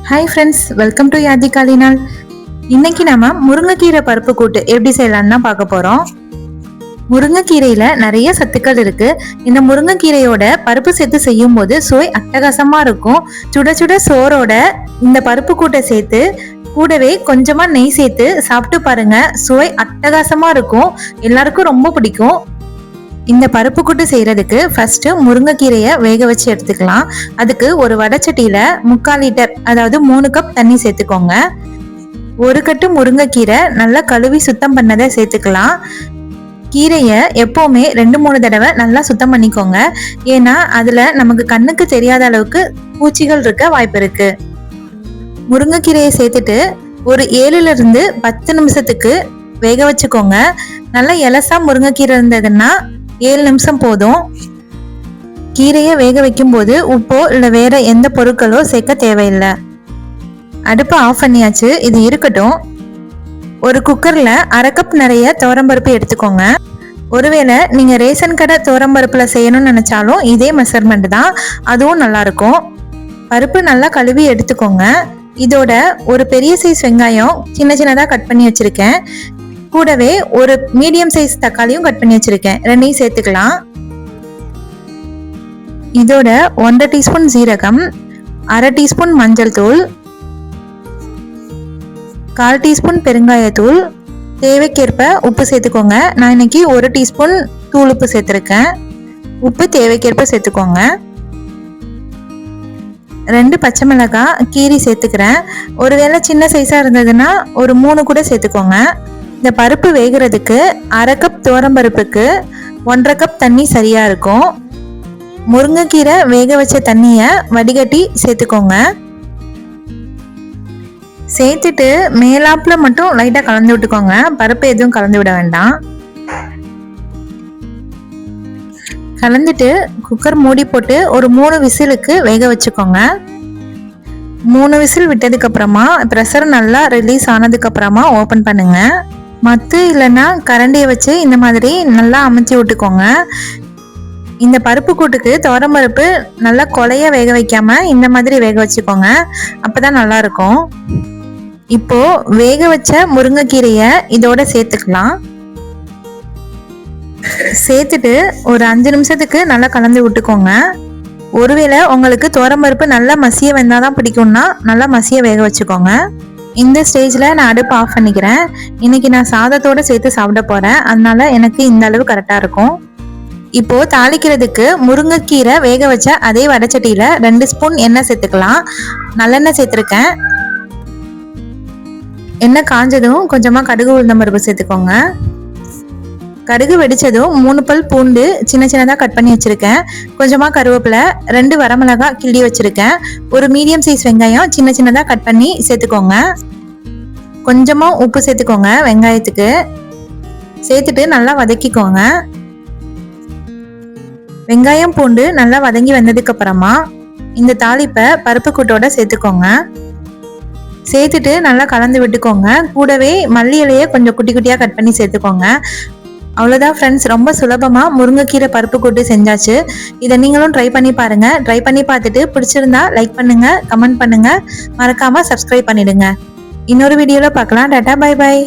Hi friends, welcome to யாதி காலினால். இன்னைக்கு நம்ம முருங்கைக்கீரை பருப்பு கூட்டு எப்படி செய்யலாம்னு தான் பார்க்க போறோம். முருங்கைக்கீரையில நிறைய சத்துக்கள் இருக்கு. இந்த முருங்கைக்கீரையோட பருப்பு சேர்த்து செய்யும் போது சுவை அட்டகாசமா இருக்கும். சுட சுட சோறோட இந்த பருப்பு கூட்டை சேர்த்து கூடவே கொஞ்சமா நெய் சேர்த்து சாப்பிட்டு பாருங்க. சுவை அட்டகாசமா இருக்கும். எல்லாருக்கும் ரொம்ப பிடிக்கும். இந்த பருப்பு கூட்டு செய்யறதுக்கு ஃபர்ஸ்ட் முருங்கைக்கீரையை வேக வச்சு எடுத்துக்கலாம். அதுக்கு ஒரு வடச்சட்டியில 3/4 லிட்டர், அதாவது 3 கப் தண்ணி சேர்த்துக்கோங்க. ஒரு கட்டு முருங்கைக்கீரை நல்லா கழுவி சுத்தம் பண்ணதை சேர்த்துக்கலாம். கீரையை எப்பவுமே 2-3 தடவை நல்லா சுத்தம் பண்ணிக்கோங்க. ஏன்னா அதுல நமக்கு கண்ணுக்கு தெரியாத அளவுக்கு பூச்சிகள் இருக்க வாய்ப்பு இருக்கு. முருங்கைக்கீரையை சேர்த்துட்டு ஒரு 7 to 10 நிமிஷத்துக்கு வேக வச்சுக்கோங்க. நல்லா எலசா முருங்கைக்கீரை இருந்ததுன்னா 7 நிமிஷம் போதும். கீரையை வேக வைக்கும் போது உப்போ இல்லை வேற எந்த பொருட்களோ சேர்க்க தேவையில்லை. அடுப்பை ஆஃப் பண்ணியாச்சு. இது இருக்கட்டும். ஒரு குக்கர்ல 1/2 கப் நிறைய துவரம்பருப்பு எடுத்துக்கோங்க. ஒருவேளை நீங்க ரேஷன் கடை துவரம்பருப்புல செய்யணும்னு நினைச்சாலும் இதே மெஷர்மெண்ட் தான், அதுவும் நல்லா இருக்கும். பருப்பு நல்லா கழுவி எடுத்துக்கோங்க. இதோட ஒரு பெரிய சைஸ் வெங்காயம் சின்ன சின்னதா கட் பண்ணி வச்சிருக்கேன். கூடவே ஒரு மீடியம் சைஸ் தக்காளியும் கட் பண்ணி வச்சிருக்கேன். 2ஐயும் சேர்த்துக்கலாம். இதோட 1/2 டீஸ்பூன் ஜீரகம், 1/2 டீஸ்பூன் மஞ்சள் தூள், 1/4 டீஸ்பூன் பெருங்காயத்தூள், தேவைக்கேற்ப உப்பு சேர்த்துக்கோங்க. நான் இன்னைக்கு 1 டீஸ்பூன் தூள் உப்பு சேர்த்துருக்கேன். உப்பு தேவைக்கேற்ப சேர்த்துக்கோங்க. 2 பச்சை மிளகாய் கீரி சேர்த்துக்கிறேன். ஒருவேளை சின்ன சைஸா இருந்ததுன்னா ஒரு 3 கூட சேர்த்துக்கோங்க. இந்த பருப்பு வேகிறதுக்கு 1/2 கப் துவரம்பருப்புக்கு 1/2 கப் தண்ணி சரியா இருக்கும். முருங்கைக்கீரை வேக வச்ச தண்ணியை வடிகட்டி சேர்த்துக்கோங்க. சேர்த்துட்டு மேலாப்புல மட்டும் லைட்டா கலந்து விட்டுக்கோங்க. பருப்பு எதுவும் கலந்து விட வேண்டாம். கலந்துட்டு குக்கர் மூடி போட்டு ஒரு 3 விசிலுக்கு வேக வச்சுக்கோங்க. 3 விசில் விட்டதுக்கு அப்புறமா ப்ரெஷர் நல்லா ரிலீஸ் ஆனதுக்கு அப்புறமா ஓபன் பண்ணுங்க. மத்து இல்லைன்னா கரண்டியை வச்சு இந்த மாதிரி நல்லா அமைச்சி விட்டுக்கோங்க. இந்த பருப்பு கூட்டுக்கு துவரம்பருப்பு நல்லா கொலைய வேக வைக்காம இந்த மாதிரி வேக வச்சுக்கோங்க. அப்பதான் நல்லா இருக்கும். இப்போ வேக வச்ச முருங்கைக்கீரையை இதோட சேர்த்துக்கலாம். சேர்த்துட்டு ஒரு 5 நிமிஷத்துக்கு நல்லா கலந்து விட்டுக்கோங்க. ஒருவேளை உங்களுக்கு துவரம்பருப்பு நல்லா மசிய வெந்தாதான் பிடிக்கும்னா நல்லா மசிய வேக வச்சுக்கோங்க. இந்த ஸ்டேஜில் நான் அடுப்பு ஆஃப் பண்ணிக்கிறேன். இன்னைக்கு நான் சாதத்தோடு சேர்த்து சாப்பிட போகிறேன். அதனால எனக்கு இந்த அளவு கரெக்டாக இருக்கும். இப்போ தாளிக்கிறதுக்கு முருங்கைக்கீரை வேக வச்ச அதே வடச்சட்டியில் 2 ஸ்பூன் எண்ணெய் சேர்த்துக்கலாம். நல்லெண்ணெய் சேர்த்துருக்கேன். எண்ணெய் காஞ்சதும் கொஞ்சமாக கடுகு உளுந்தம் பருப்பு சேர்த்துக்கோங்க. கடுகு வெடிச்சதும் 3 பல் பூண்டு சின்ன சின்னதாக கட் பண்ணி வச்சிருக்கேன். கொஞ்சமாக கருவேப்பிலை, 2 வரமிளகாய் கிள்ளி வச்சிருக்கேன். ஒரு மீடியம் சைஸ் வெங்காயம் சின்ன சின்னதாக கட் பண்ணி சேர்த்துக்கோங்க. கொஞ்சமாக உப்பு சேர்த்துக்கோங்க வெங்காயத்துக்கு. சேர்த்துட்டு நல்லா வதக்கிக்கோங்க. வெங்காயம் பூண்டு நல்லா வதங்கி வந்ததுக்கு அப்புறமா இந்த தாளிப்பை பருப்பு கூட்டோட சேர்த்துக்கோங்க. சேர்த்துட்டு நல்லா கலந்து விட்டுக்கோங்க. கூடவே மல்லி இலையை கொஞ்சம் குட்டி குட்டியாக கட் பண்ணி சேர்த்துக்கோங்க. அவ்வளோதான் ஃப்ரெண்ட்ஸ், ரொம்ப சுலபமாக முருங்கைக்கீரை பருப்பு கூட்டு செஞ்சாச்சு. இதை நீங்களும் ட்ரை பண்ணி பாருங்க. ட்ரை பண்ணி பார்த்துட்டு பிடிச்சிருந்தா லைக் பண்ணுங்க, கமெண்ட் பண்ணுங்க, மறக்காம சப்ஸ்கிரைப் பண்ணிடுங்க. இன்னொரு வீடியோவில் பார்க்கலாம். Tata, bye bye.